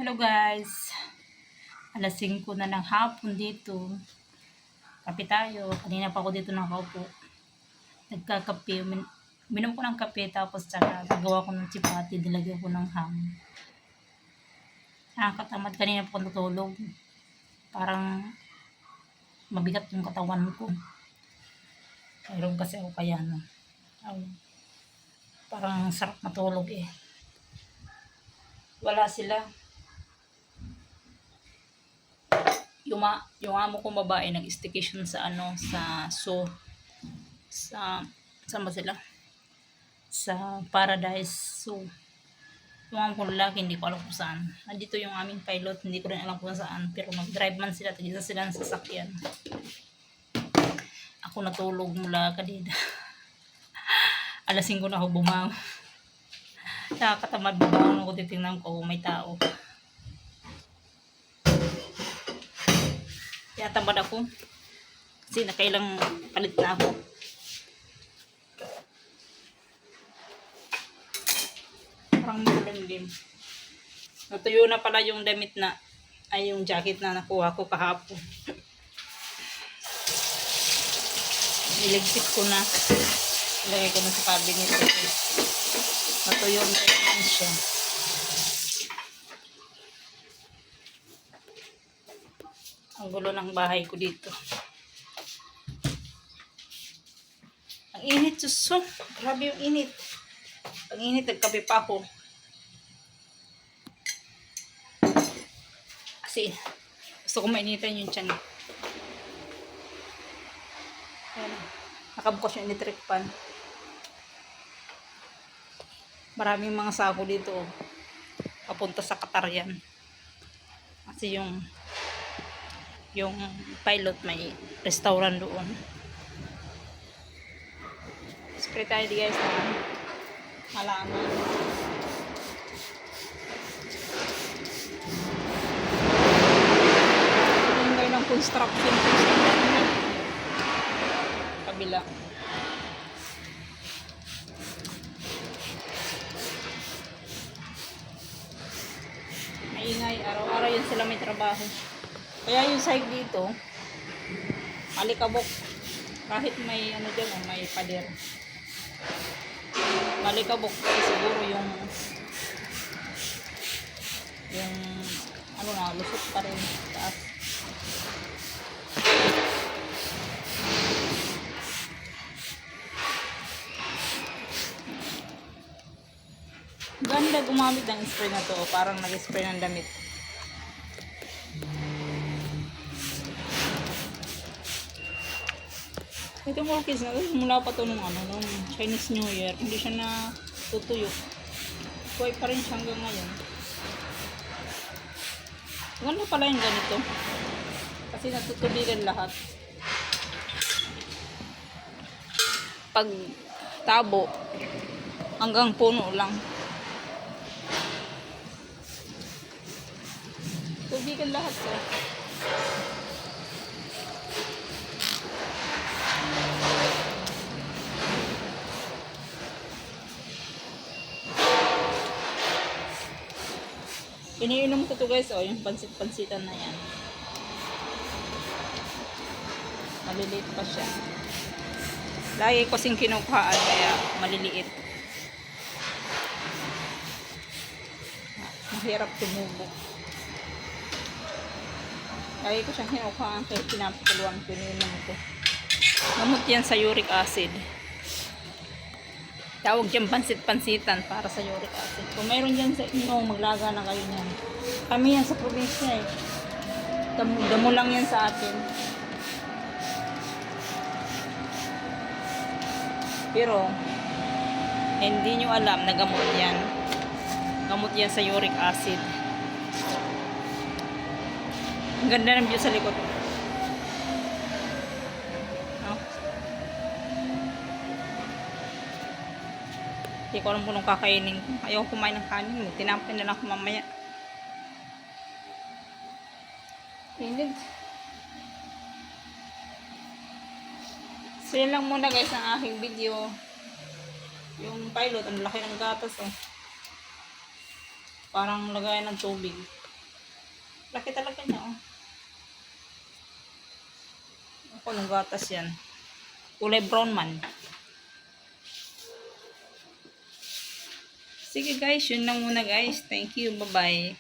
Hello guys, alas 5 na ng hapon dito. Kape tayo. Kanina pa ako dito nakaupo. Nagkakape. Minom ko ng kape tapos tsaka gagawa ko ng chipati. Dilagyan ko ng ham. Nakakatamad kanina pa ako natulog. Parang mabigat yung katawan ko. Mayroon kasi ako kaya no. Parang sarap matulog eh. Wala sila. Yung amo kong babae nag-staycation sa saan ba sila? Sa Paradise Zoo. Yung amo kong lalaki, hindi ko alam kung saan. Nandito yung aming pilot, hindi ko rin alam kung saan. Pero mag-drive man sila, tagisa sila ng sasakyan. Ako natulog mula kanina. Alas 5 na ako bumangon. Nakakatamad bumangon ako, titingnan ko kung may tao. Kaya tamad ako. Kasi nakailang palit na ako. Parang makulimlim. Natuyo na pala yung damit na, ay yung jacket na nakuha ko kahapon. Niligpit ko na. Ilagay ko na sa cabinet. Natuyo na rin siya. Ang gulo ng bahay ko dito. Ang init, suso. Grabe yung init. Ang init, nagkape pa ako. Kasi, gusto ko mainitan yung tiyan. Ayan. Nakabukas yung electric pan. Maraming mga sako dito. Papunta sa Qatar yan. Kasi yung pilot may restaurant doon. Spray tayo di guys na halaman. Tingin kayo ng construction kabila. Maingay, araw-araw yun sila may trabaho. Kaya yung side dito, malikabok. Kahit may ano dyan, may pader. Malikabok. Siguro yung ano na, lusot pa rin taas. Ganda gumamit ng spray na to. Parang nag-spray ng damit. Itong orchids na mula pa to nung Chinese New Year, hindi siya na tutuyo. Buhay pa rin siya hanggang ngayon. Ganda pala yung ganito. Kasi natutubigan lahat. Pag tabo, hanggang puno lang. Tubigan lahat to. Iniinom ko to guys, yung pansit-pansitan na yan. Maliliit pa siya. Lagi ko kasing kinukuhaan, kaya maliliit. Mahirap tumubo. Lagi ko siyang kinukuhaan, kaya pinapakuluan ko, iniinom ko. Gamot yan sa uric acid. Tawag dyan pansit-pansitan para sa uric acid. Kung mayroon dyan sa inyo, maglaga na kayo niyan. Kami yan sa probinsya eh. Damo lang yan sa atin. Pero, hindi nyo alam na gamot yan. Gamot yan sa uric acid. Ang ganda ng view sa likod. Hindi ko alam kung anong kakainin ko. Ayaw kumain ng kanin. Tinampin na lang ako mamaya. Init. So yun lang muna guys ang aking video. Yung pilot, ang laki ng gatas oh. Parang lagayan ng tubig. Laki talaga niya, oh. Ako, nung gatas yan. Kulay brown man. Sige guys, yun lang muna guys. Thank you. Bye-bye.